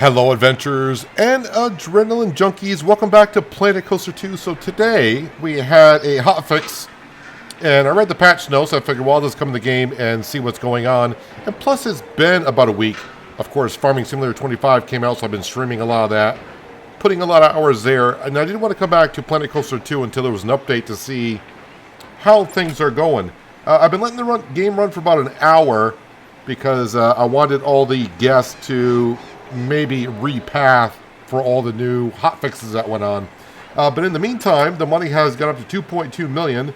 Hello adventurers and adrenaline junkies, welcome back to Planet Coaster 2. So today we had a hotfix and I read the patch notes. I figured well, I'll just come in the game and see what's going on. And plus it's been about a week. Of course Farming Simulator 25 came out, so I've been streaming a lot of that, putting a lot of hours there, and I didn't want to come back to Planet Coaster 2 until there was an update to see how things are going. I've been letting the game run for about an hour because I wanted all the guests to maybe repath for all the new hot fixes that went on. But in the meantime, the money has gone up to 2.2 million.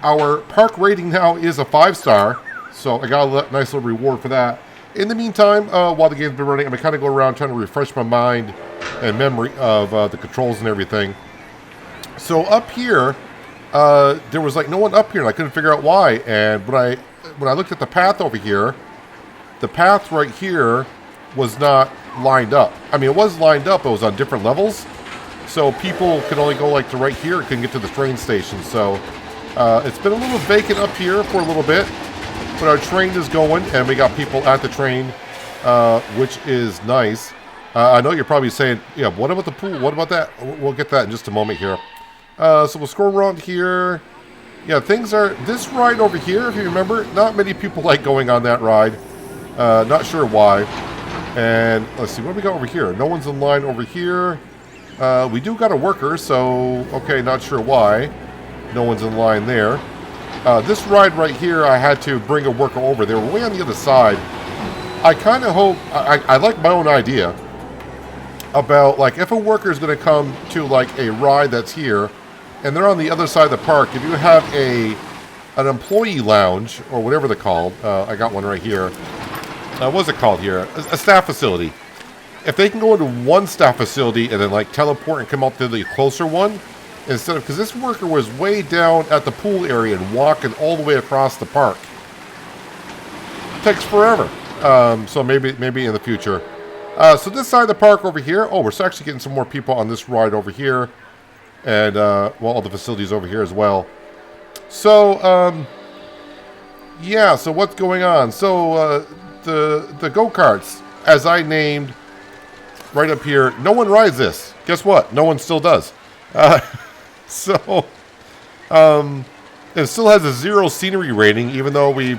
Our park rating now is a 5-star, so I got a nice little reward for that. In the meantime, while the game's been running, I'm going to kind of go around trying to refresh my mind and memory of the controls and everything. So up here, there was like no one up here, and I couldn't figure out why. And when I looked at the path over here, the path right here was not lined up. I mean, it was lined up, but it was on different levels. So people could only go like to right here, couldn't get to the train station. So it's been a little vacant up here for a little bit, but our train is going and we got people at the train, which is nice. I know you're probably saying, yeah, what about the pool? What about that? We'll get that in just a moment here. So we'll scroll around here. Yeah, things are, this ride over here, if you remember, not many people like going on that ride. Not sure why. And let's see, what do we got over here? No one's in line over here. We do got a worker, so okay, not sure why. No one's in line there. This ride right here, I had to bring a worker over. They were way on the other side. I kind of hope, I like my own idea about, like, if a worker is going to come to, like, a ride that's here, and they're on the other side of the park, if you have an employee lounge, or whatever they're called, I got one right here. What's it called here? A staff facility. If they can go into one staff facility and then like teleport and come up to the closer one, instead of, because this worker was way down at the pool area and walking all the way across the park. It takes forever. So maybe in the future. So this side of the park over here, oh, we're actually getting some more people on this ride over here. And, well, all the facilities over here as well. So, yeah, so what's going on? So, the go-karts, as I named right up here, no one rides this. Guess what? No one still does. So, it still has a 0 scenery rating, even though we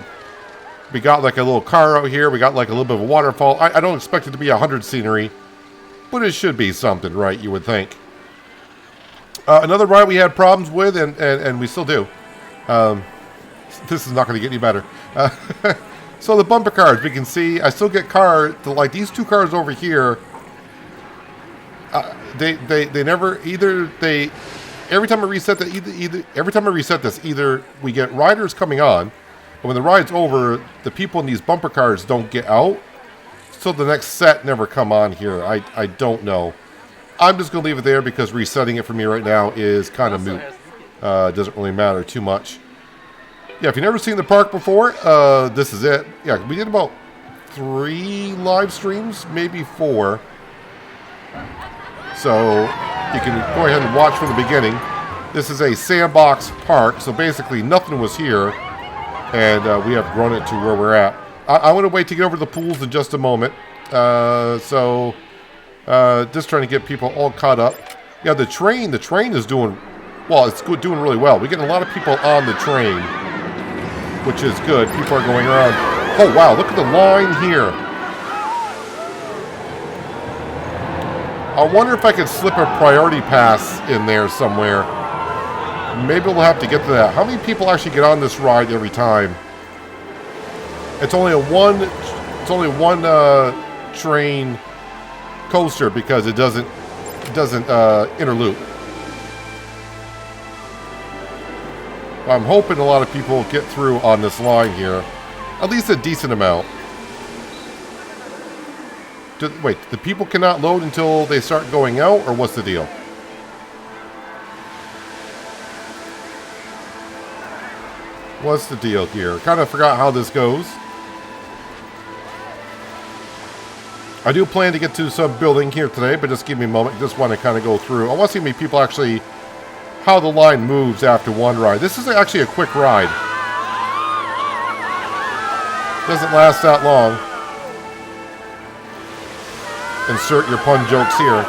got like a little car out here. We got like a little bit of a waterfall. I don't expect it to be 100 scenery, but it should be something, right? You would think. Another ride we had problems with, and we still do. This is not going to get any better. So the bumper cars, we can see, I still get cars, like these two cars over here, they never, every time I reset that, every time I reset this, either we get riders coming on, and when the ride's over, the people in these bumper cars don't get out, so the next set never come on here. I don't know. I'm just going to leave it there because resetting it for me right now is kind of moot. Doesn't really matter too much. Yeah, if you've never seen the park before, this is it. Yeah, we did about 3 live streams, maybe 4. So you can go ahead and watch from the beginning. This is a sandbox park, so basically nothing was here, and we have grown it to where we're at. I'm going to wait to get over to the pools in just a moment. Just trying to get people all caught up. Yeah, the train is doing, well, it's doing really well. We're getting a lot of people on the train, which is good. People are going around. Oh, wow, look at the line here. I wonder if I could slip a priority pass in there somewhere. Maybe we'll have to get to that. How many people actually get on this ride every time? It's only one train coaster because it doesn't interloop. I'm hoping a lot of people get through on this line here. At least a decent amount. Wait, the people cannot load until they start going out, or what's the deal? What's the deal here? Kind of forgot how this goes. I do plan to get to some building here today, but just give me a moment. Just want to kind of go through. I want to see how many people actually, how the line moves after one ride. This is actually a quick ride. Doesn't last that long. insert your pun jokes here.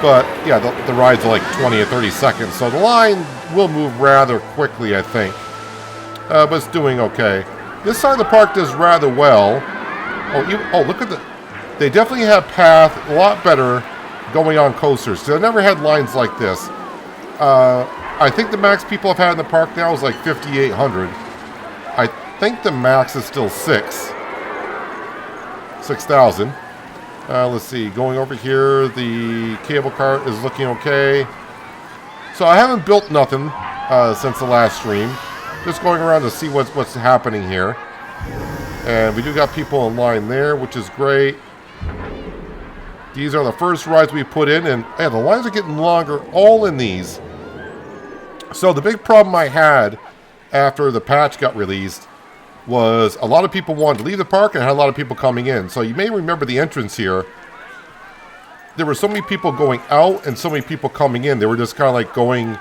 But yeah, the rides are like 20 or 30 seconds, so the line will move rather quickly, I think. But it's doing okay. This side of the park does rather well. Oh, look at they definitely have path a lot better going on coasters. So I've never had lines like this. I think the max people have had in the park now is like 5,800. I think the max is still 6,000. Let's see, going over here, the cable car is looking okay. So I haven't built nothing since the last stream. Just going around to see what's happening here. And we do got people in line there, which is great. These are the first rides we put in, and the lines are getting longer all in these. So the big problem I had after the patch got released was a lot of people wanted to leave the park and had a lot of people coming in. So you may remember the entrance here. There were so many people going out and so many people coming in. They were just kind of like going...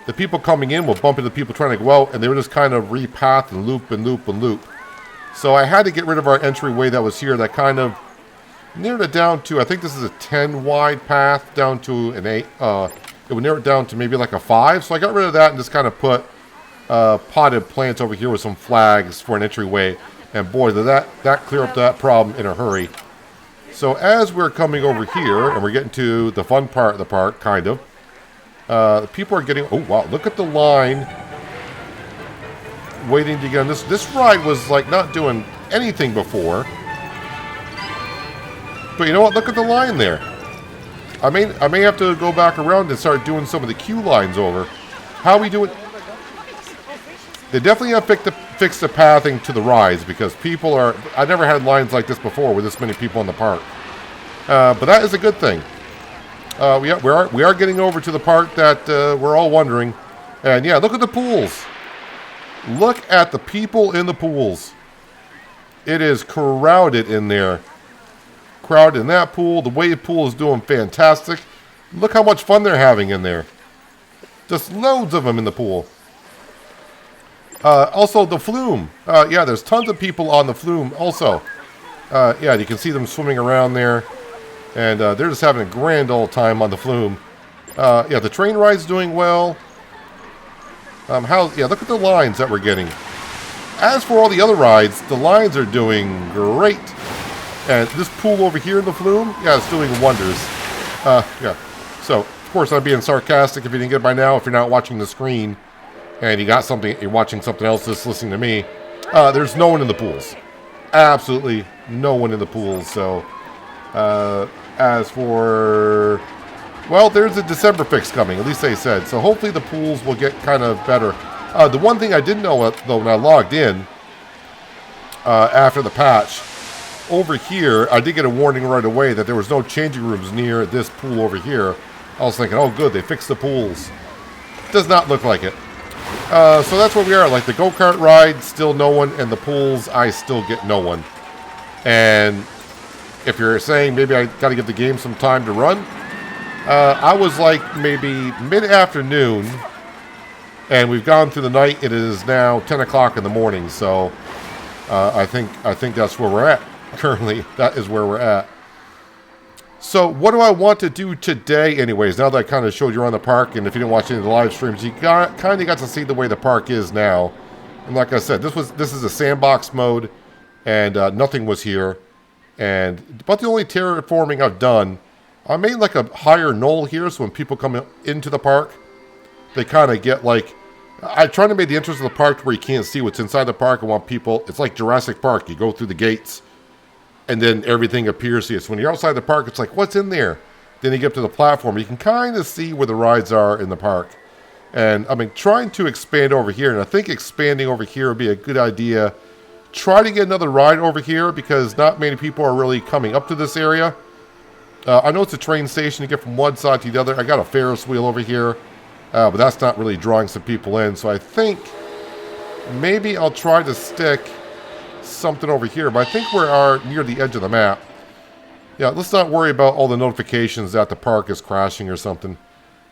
The people coming in will bump into the people trying to go out, and they were just kind of repath and loop and loop and loop. So I had to get rid of our entryway that was here that kind of narrowed it down to, I think this is a 10 wide path down to an 8. It would narrow it down to maybe like a 5. So I got rid of that and just kind of put potted plants over here with some flags for an entryway. And boy, did that clear up that problem in a hurry. So as we're coming over here, and we're getting to the fun part of the park, kind of, people are getting... Oh, wow, look at the line waiting to get on this. This ride was like not doing anything before. But you know what? Look at the line there. I may have to go back around and start doing some of the queue lines over. How are we doing? They definitely have fixed the pathing to the rides because people are... I never had lines like this before with this many people in the park. But that is a good thing. We are getting over to the part that we're all wondering. And yeah, look at the pools. Look at the people in the pools. It is crowded in there. Crowded in that pool. The wave pool is doing fantastic. Look how much fun they're having in there. Just loads of them in the pool. Also, the flume. Yeah, there's tons of people on the flume also. Yeah, you can see them swimming around there. And they're just having a grand old time on the flume. Yeah, the train ride's doing well. Yeah, look at the lines that we're getting. As for all the other rides, the lines are doing great. And this pool over here in the flume, yeah, it's doing wonders. Yeah. So, of course, I'm being sarcastic if you didn't get it by now. If you're not watching the screen and you're watching something else just listening to me, there's no one in the pools. Absolutely no one in the pools. So, as for... Well, there's a December fix coming, at least they said. So hopefully the pools will get kind of better. The one thing I didn't know, though, when I logged in after the patch, over here, I did get a warning right away that there was no changing rooms near this pool over here. I was thinking, oh, good, they fixed the pools. Does not look like it. So that's where we are. Like the go-kart ride, still no one, and the pools, I still get no one. And if you're saying maybe I got to give the game some time to run, I was like maybe mid-afternoon, and we've gone through the night. It is now 10 o'clock in the morning, so I think that's where we're at currently. That is where we're at. So what do I want to do today anyways, now that I kind of showed you around the park, and if you didn't watch any of the live streams, you kind of got to see the way the park is now. And like I said, this is a sandbox mode, and nothing was here. And about the only terraforming I've done, I made like a higher knoll here, so when people come into the park, they kind of get like... I try to make the entrance of the park where you can't see what's inside the park. I want people... It's like Jurassic Park. You go through the gates, and then everything appears to you. So when you're outside the park, it's like, what's in there? Then you get up to the platform. You can kind of see where the rides are in the park. And I mean, trying to expand over here, and I think expanding over here would be a good idea. Try to get another ride over here, because not many people are really coming up to this area. I know it's a train station to get from one side to the other. I got a Ferris wheel over here, but that's not really drawing some people in. So I think maybe I'll try to stick something over here. But I think we are near the edge of the map. Yeah, let's not worry about all the notifications that the park is crashing or something.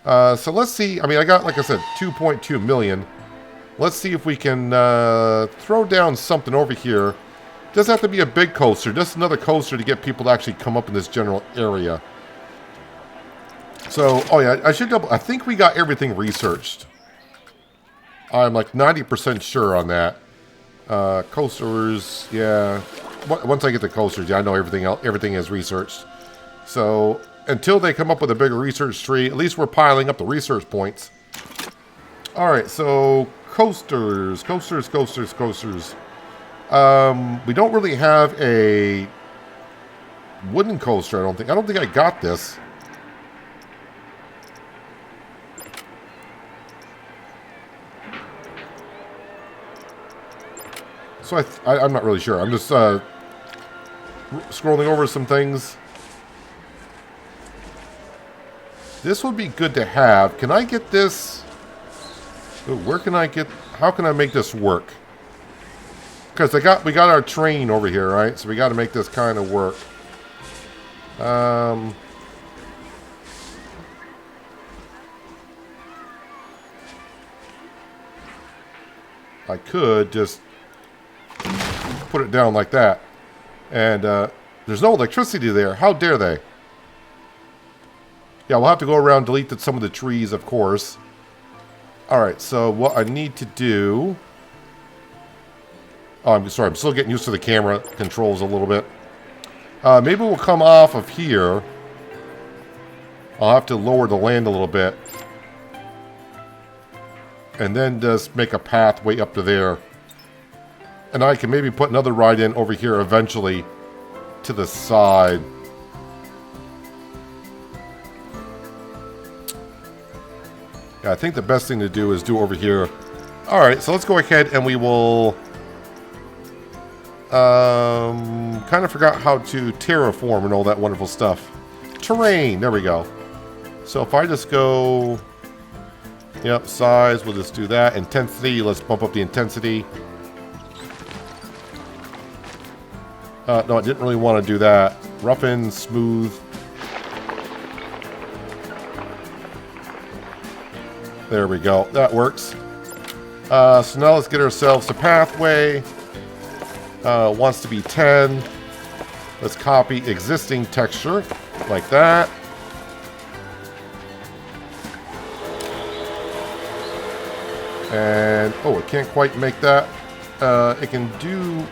So let's see. I mean, I got, like I said, 2.2 million. Let's see if we can throw down something over here Doesn't have to be a big coaster, just another coaster to get people to actually come up in this general area. So, oh yeah, I should double. I think we got everything researched. I'm like 90% sure on that. Coasters, yeah. Once I get the coasters, yeah, I know everything else. Everything is researched. So until they come up with a bigger research tree, at least we're piling up the research points. All right, so coasters. We don't really have a wooden coaster. I don't think I got this. So I'm not really sure. I'm just scrolling over some things. This would be good to have. Can I get this? Ooh, where can I get? How can I make this work? Because we got our train over here, right? So we got to make this kind of work. I could just put it down like that. And there's no electricity there. How dare they? Yeah, we'll have to go around and delete some of the trees, of course. Alright, so what I need to do... Oh, I'm sorry. I'm still getting used to the camera controls a little bit. Maybe we'll come off of here. I'll have to lower the land a little bit. And then just make a pathway up to there. And I can maybe put another ride in over here eventually to the side. Yeah, I think the best thing to do is do over here. Alright, so let's go ahead and we will... kind of forgot how to terraform and all that wonderful stuff. Terrain, there we go. So if I just go... Yep, size, we'll just do that. Intensity, let's bump up the intensity. No, I didn't really want to do that. Roughen, smooth. There we go. That works. So now let's get ourselves a pathway. Wants to be 10. Let's copy existing texture like that. And, oh, it can't quite make that. It can do,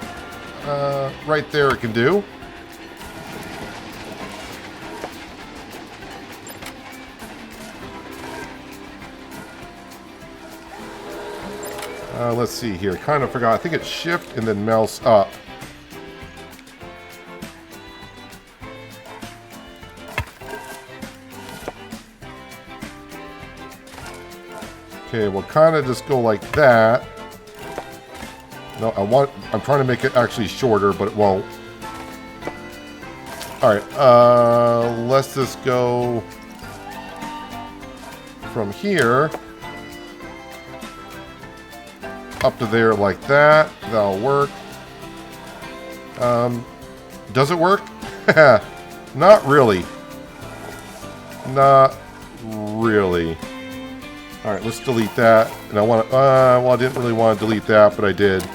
right there it can do. Let's see here. Kind of forgot. I think it's shift and then mouse up. Okay, we'll kind of just go like that. No, I'm trying to make it actually shorter, but it won't. Alright, let's just go from here up to there like that. That'll work. Does it work? Not really. Not really. Alright, let's delete that. And I want to, well, I didn't really want to delete that, but I did.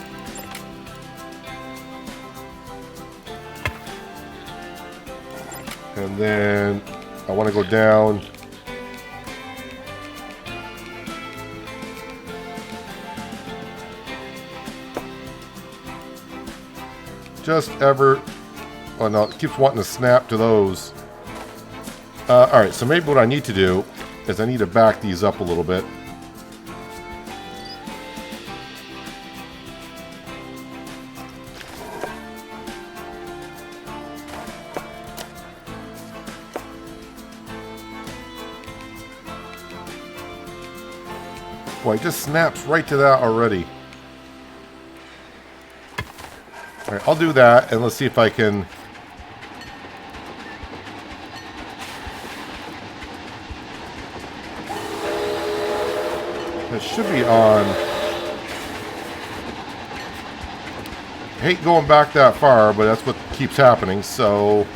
And then I want to go down. Just ever. Oh no, it keeps wanting to snap to those. Alright, so maybe what I need to do is I need to back these up a little bit. Boy, it just snaps right to that already. Alright, I'll do that, and let's see if I can... It should be on. I hate going back that far, but that's what keeps happening, so...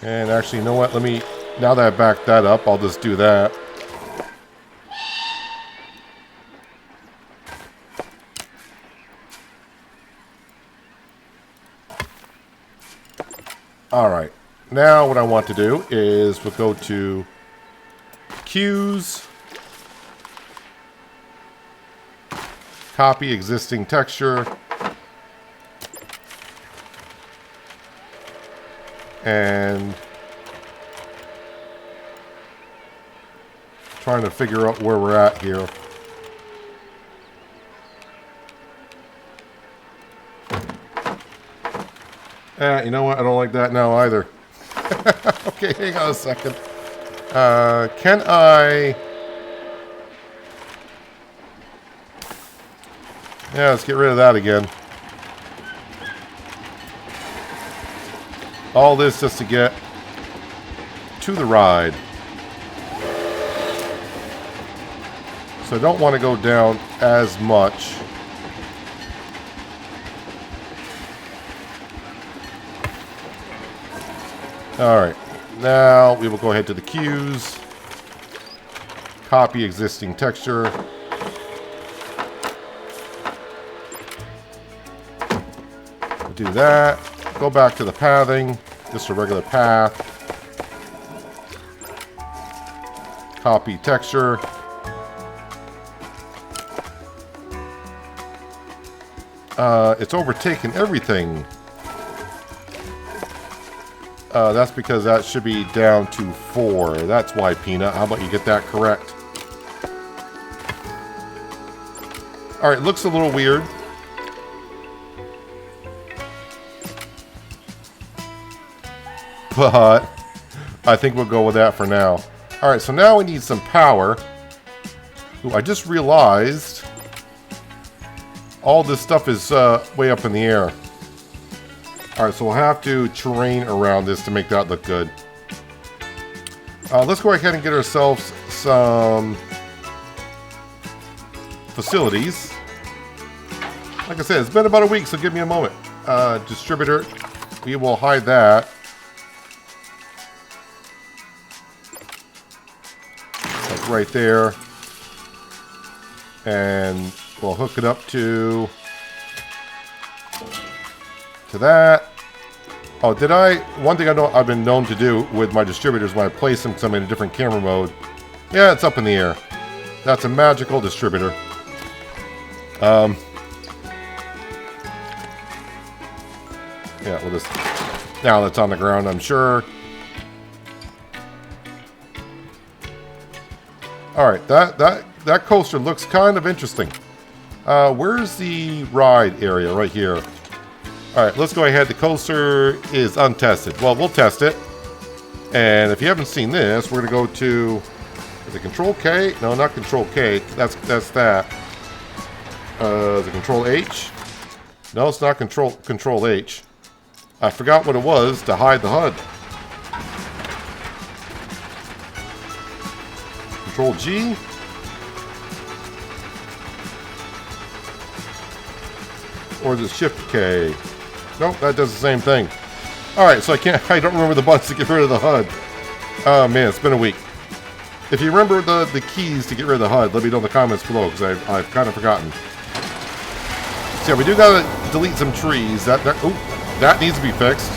And actually, you know what? Let me... Now that I backed that up, I'll just do that. All right. Now what I want to do is we'll go to Cues, copy existing texture, and trying to figure out where we're at here. You know what? I don't like that now either. Okay, hang on a second. Can I... Yeah, let's get rid of that again. All this just to get to the ride. So I don't want to go down as much. Alright, now we will go ahead to the cues, copy existing texture, do that, go back to the pathing, just a regular path, copy texture, it's overtaken everything. That's because that should be down to 4. That's why, Peanut. How about you get that correct? Alright, looks a little weird. But I think we'll go with that for now. Alright, so now we need some power. Ooh, I just realized all this stuff is way up in the air. Alright, so we'll have to terrain around this to make that look good. Let's go ahead and get ourselves some facilities. Like I said, it's been about a week, so give me a moment. Distributor, we will hide that. Like right there. And we'll hook it up to that. Oh, did I? One thing I know I've been known to do with my distributors when I place them, because I'm in a different camera mode. Yeah, it's up in the air. That's a magical distributor. Yeah, we'll just... Now that's on the ground, I'm sure. Alright, that coaster looks kind of interesting. Where's the ride area? Right here. Alright, let's go ahead. The coaster is untested. Well, we'll test it. And if you haven't seen this, we're going to go to... Is it Control K? No, not Control K. That's that. Is it Control H? No, it's not Control H. I forgot what it was to hide the HUD. Control G? Or is it Shift K? Nope, that does the same thing. Alright, so I don't remember the buttons to get rid of the HUD. Oh man, it's been a week. If you remember the keys to get rid of the HUD, let me know in the comments below, because I've kind of forgotten. So yeah, we do gotta delete some trees. That needs to be fixed.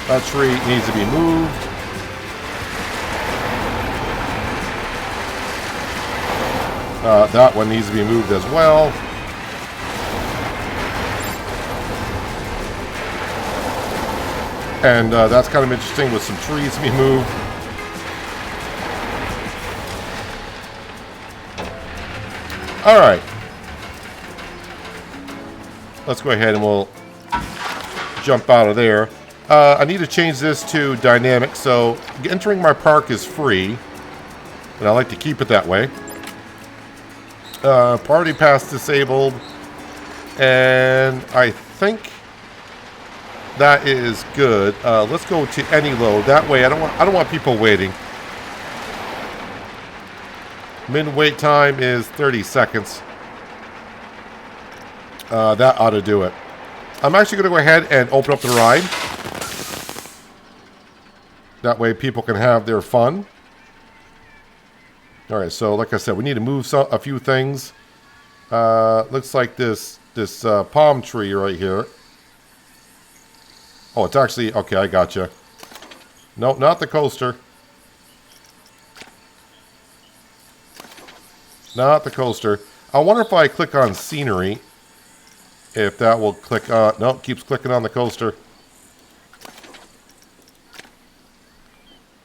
That tree needs to be moved. That one needs to be moved as well. And that's kind of interesting with some trees to be moved. Alright. Let's go ahead and we'll jump out of there. I need to change this to dynamic, so entering my park is free. And I like to keep it that way. Party pass disabled, and I think that is good. Let's go to any load. That way, I don't want people waiting. Min wait time is 30 seconds. That ought to do it. I'm actually going to go ahead and open up the ride. That way, people can have their fun. Alright, so like I said, we need to move a few things. Looks like this palm tree right here. Oh, it's actually... Okay, I gotcha. No, not the coaster. Not the coaster. I wonder if I click on scenery, if that will click on... No, it keeps clicking on the coaster.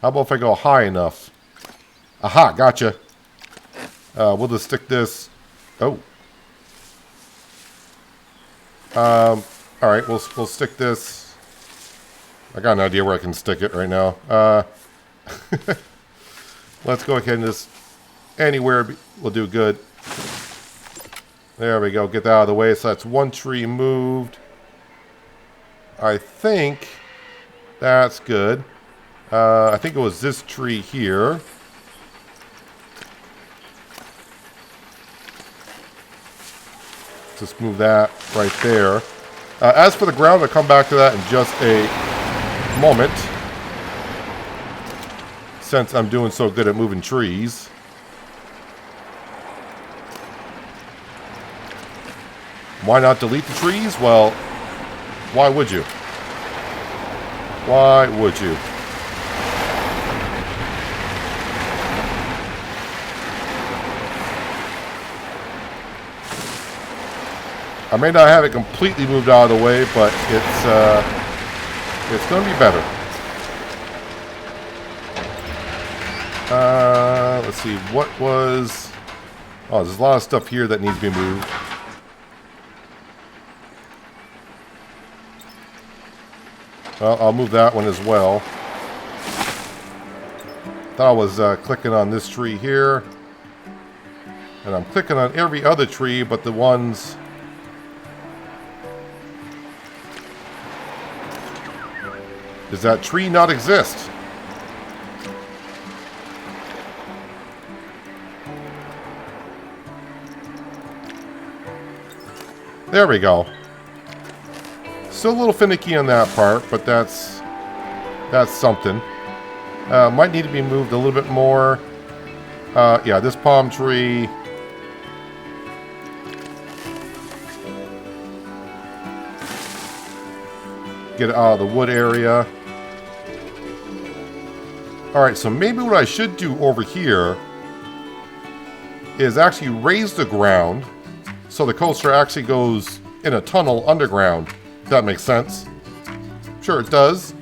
How about if I go high enough? Aha, gotcha. We'll just stick this... Oh. Alright, we'll stick this... I got an idea where I can stick it right now. Let's go ahead and just... Anywhere will do good. There we go. Get that out of the way. So that's one tree moved. I think that's good. I think it was this tree here. Just move that right there. As for the ground, I'll come back to that in just a moment. Since I'm doing so good at moving trees. Why not delete the trees? Well, why would you? Why would you? I may not have it completely moved out of the way, but it's going to be better. Let's see, what was... Oh, there's a lot of stuff here that needs to be moved. Well, I'll move that one as well. Thought I was clicking on this tree here. And I'm clicking on every other tree but the ones... Does that tree not exist? There we go. Still a little finicky on that part, but that's something. Might need to be moved a little bit more. Yeah, this palm tree. Get it out of the wood area. Alright, so maybe what I should do over here is actually raise the ground so the coaster actually goes in a tunnel underground. If that makes sense. Sure, it does.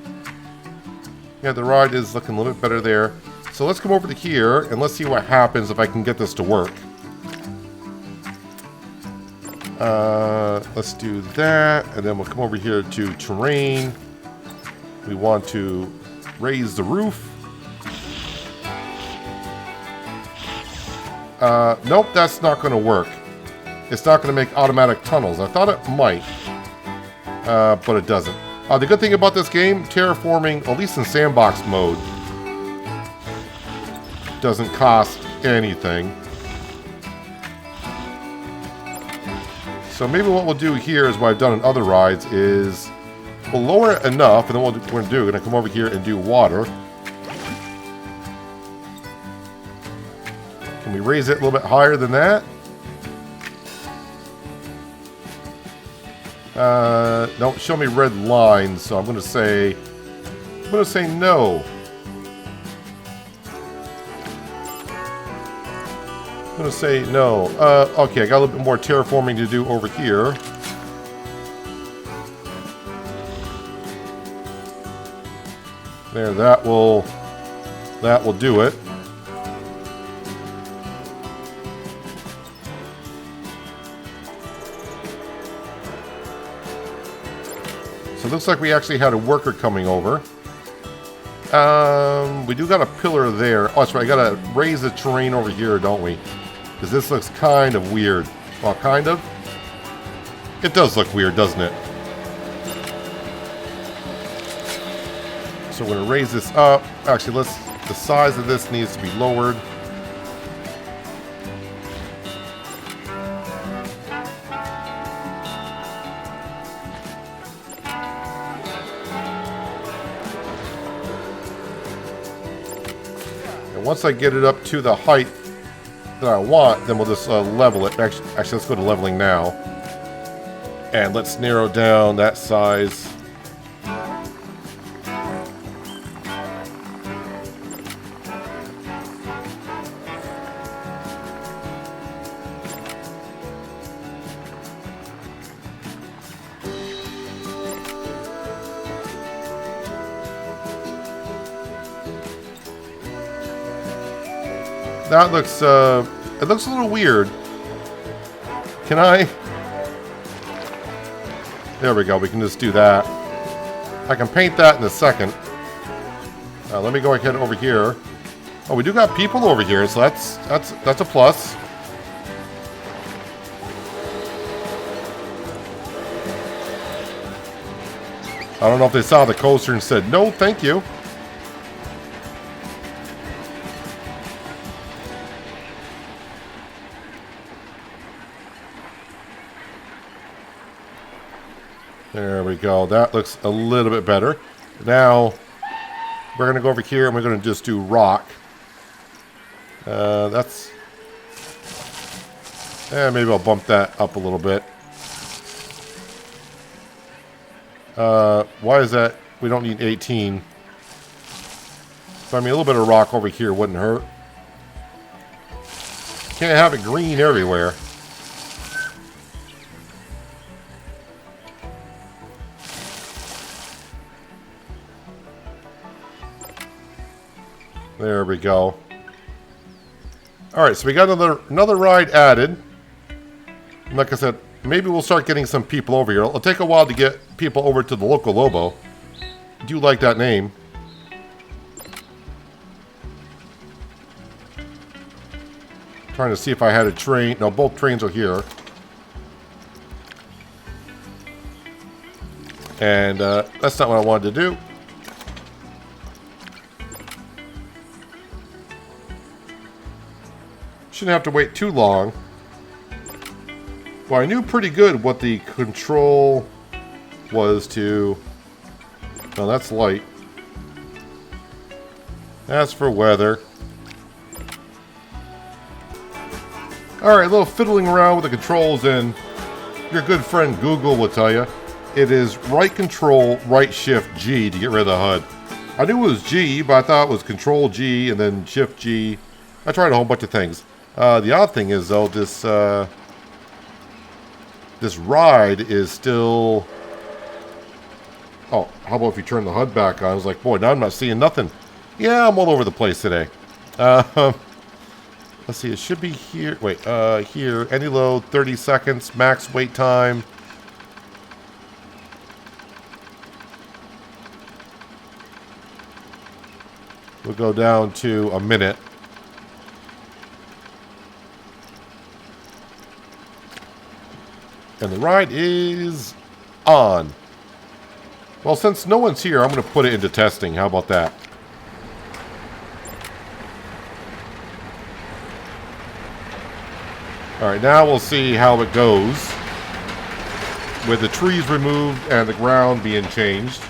Yeah, the ride is looking a little bit better there. So let's come over to here and let's see what happens if I can get this to work. Let's do that, and then we'll come over here to terrain. We want to raise the roof. Nope, that's not going to work. It's not going to make automatic tunnels. I thought it might, but it doesn't. The good thing about this game, terraforming, at least in sandbox mode, doesn't cost anything. So maybe what we'll do here is what I've done in other rides is we'll lower it enough, and then what we're going to do, we're going to come over here and do water. Can we raise it a little bit higher than that? Don't show me red lines, so I'm going to say no. I'm going to say no. Okay, I got a little bit more terraforming to do over here. There, that will do it. So it looks like we actually had a worker coming over. We do got a pillar there. Oh, that's right. I got to raise the terrain over here, don't we? Because this looks kind of weird. Well, kind of. It does look weird, doesn't it? So we're going to raise this up. Actually, the size of this needs to be lowered. And once I get it up to the height that I want, then we'll just level it. Actually, let's go to leveling now. And let's narrow down that size. That looks, it looks a little weird. Can I? There we go, we can just do that. I can paint that in a second. Let me go ahead over here. Oh, we do got people over here, so that's a plus. I don't know if they saw the coaster and said, no, thank you. There we go. That looks a little bit better. Now, we're going to go over here and we're going to just do rock. That's... maybe I'll bump that up a little bit. Why is that? We don't need 18. So, I mean, a little bit of rock over here wouldn't hurt. Can't have it green everywhere. There we go. Alright, so we got another ride added. And like I said, maybe we'll start getting some people over here. It'll take a while to get people over to the Loco Lobo. I do like that name. Trying to see if I had a train. No, both trains are here. And that's not what I wanted to do. Shouldn't have to wait too long. Well, I knew pretty good what the control was to... No, that's light. That's for weather. Alright, a little fiddling around with the controls, and your good friend Google will tell you it is right control, right shift G to get rid of the HUD. I knew it was G, but I thought it was control G and then shift G. I tried a whole bunch of things. The odd thing is, though, this ride is still... Oh, how about if you turn the HUD back on? I was like, boy, now I'm not seeing nothing. Yeah, I'm all over the place today. Let's see, it should be here. Wait, here. Any load, 30 seconds, max wait time. We'll go down to a minute. And the ride is on. Well, since no one's here, I'm going to put it into testing. How about that? Alright, now we'll see how it goes with the trees removed and the ground being changed.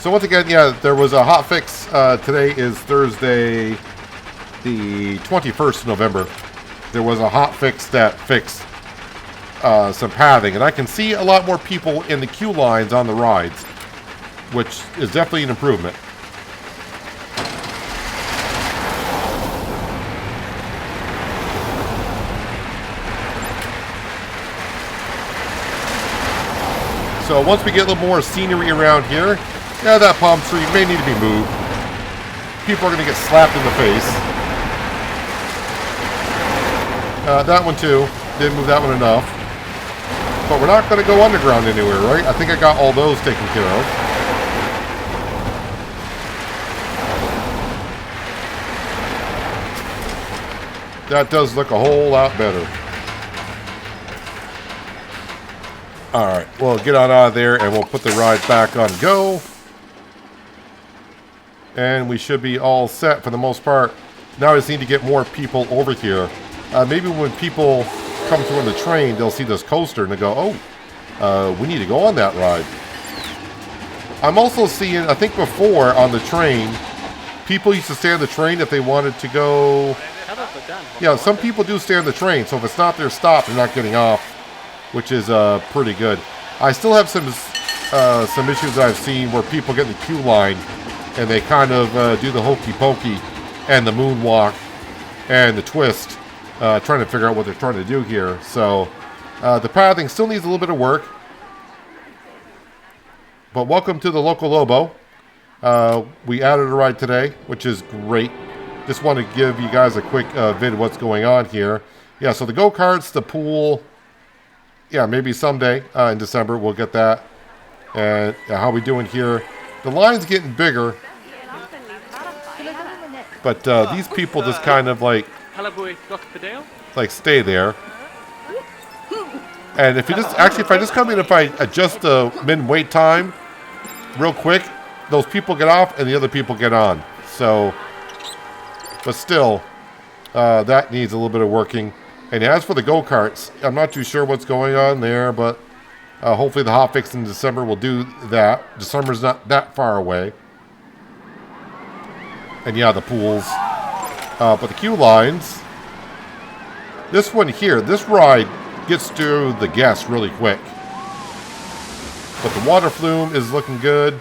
So once again, yeah, there was a hotfix. Today is Thursday, the 21st of November. There was a hotfix that fixed some pathing, and I can see a lot more people in the queue lines on the rides, which is definitely an improvement. So once we get a little more scenery around here, yeah, that palm tree may need to be moved. People are going to get slapped in the face. That one too. Didn't move that one enough. But we're not going to go underground anywhere, right? I think I got all those taken care of. That does look a whole lot better. Alright, we'll get on out of there and we'll put the ride back on go. And we should be all set for the most part. Now I just need to get more people over here. Maybe when people come through on the train, they'll see this coaster and they go, oh, we need to go on that ride. I'm also seeing, I think before on the train, people used to stay on the train if they wanted to go. Yeah, some people do stay on the train, so if it's not their stop, they're not getting off, which is pretty good. I still have some issues that I've seen where people get in the queue line and they kind of do the hokey pokey and the moonwalk and the twist, trying to figure out what they're trying to do here. So the pathing still needs a little bit of work. But welcome to the Local Lobo. We added a ride today, which is great. Just want to give you guys a quick vid of what's going on here. Yeah, so the go-karts, the pool, yeah, maybe someday in December we'll get that. And how we doing here? The line's getting bigger. But these people just kind of like stay there. And if you just, actually, if I just come in, if I adjust the min wait time real quick, those people get off and the other people get on. So, but still, that needs a little bit of working. And as for the go-karts, I'm not too sure what's going on there, but hopefully the hotfix in December will do that. December's not that far away. And yeah, the pools. But the queue lines, this one here, this ride gets through the guests really quick. But the water flume is looking good.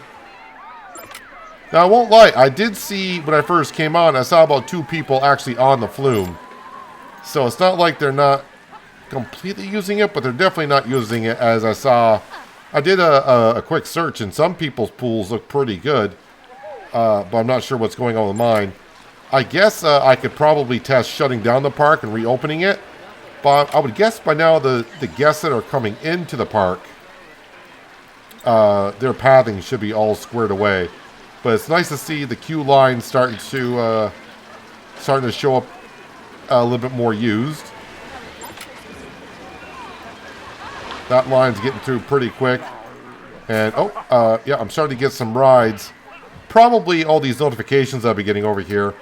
Now, I won't lie, I did see, when I first came on, I saw about 2 people actually on the flume. So it's not like they're not completely using it, but they're definitely not using it as I saw. I did a quick search, and some people's pools look pretty good. But I'm not sure what's going on with mine. I guess I could probably test shutting down the park and reopening it. But I would guess by now the guests that are coming into the park, their pathing should be all squared away. But it's nice to see the queue line starting to show up a little bit more used. That line's getting through pretty quick. And, yeah, I'm starting to get some rides. Probably all these notifications I'll be getting over here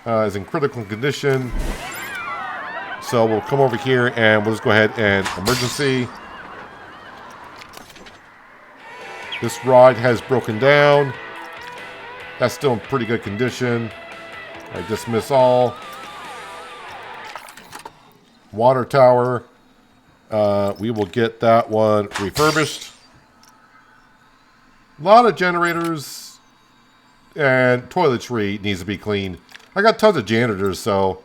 is in critical condition. So we'll come over here and we'll just go ahead and emergency. This ride has broken down. That's still in pretty good condition. I dismiss all. Water tower. We will get that one refurbished. A lot of generators and toiletry needs to be cleaned. I got tons of janitors, so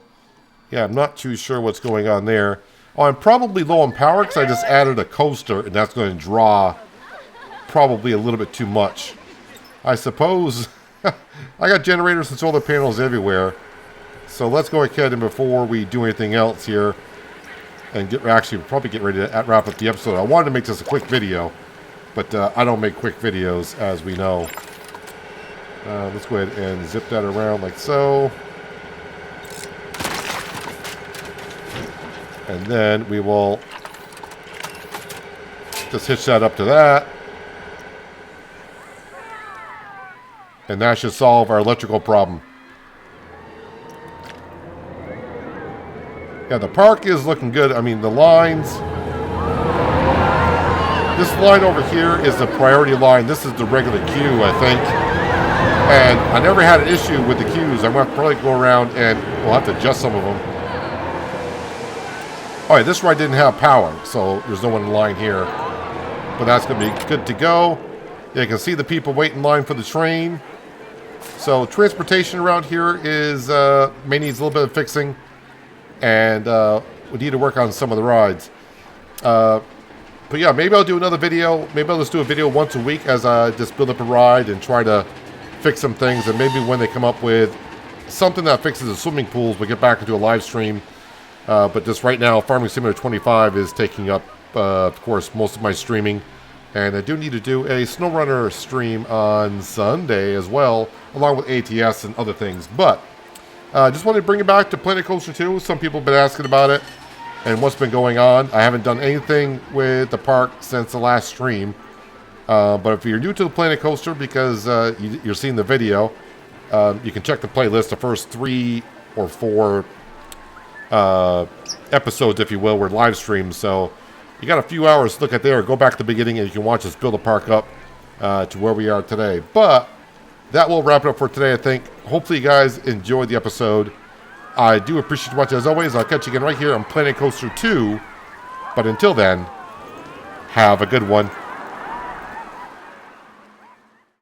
yeah, I'm not too sure what's going on there. Oh, I'm probably low on power because I just added a coaster, and that's going to draw probably a little bit too much. I suppose I got generators and solar panels everywhere. So let's go ahead and before we do anything else here, and probably get ready to wrap up the episode. I wanted to make this a quick video, but I don't make quick videos, as we know. Let's go ahead and zip that around like so. And then we will just hitch that up to that. And that should solve our electrical problem. Yeah, the park is looking good. I mean, the lines. This line over here is the priority line. This is the regular queue, I think. And I never had an issue with the queues. I'm going to probably go around and we'll have to adjust some of them. All right, this ride didn't have power, so there's no one in line here. But that's going to be good to go. Yeah, you can see the people waiting in line for the train. So transportation around here is may needs a little bit of fixing. And we need to work on some of the rides. But yeah, maybe I'll do another video. Maybe I'll just do a video once a week as I just build up a ride and try to fix some things. And maybe when they come up with something that fixes the swimming pools, we'll get back into a live stream. But just right now, Farming Simulator 25 is taking up, of course, most of my streaming. And I do need to do a SnowRunner stream on Sunday as well, along with ATS and other things. But just wanted to bring it back to Planet Coaster 2. Some people have been asking about it and what's been going on. I haven't done anything with the park since the last stream. But if you're new to the Planet Coaster because you're seeing the video, you can check the playlist. The first 3 or 4 episodes, if you will, were live streams. So you got a few hours to look at there. Go back to the beginning and you can watch us build the park up to where we are today. But that will wrap it up for today, I think. Hopefully you guys enjoyed the episode. I do appreciate you watching as always. I'll catch you again right here on Planet Coaster 2. But until then, have a good one.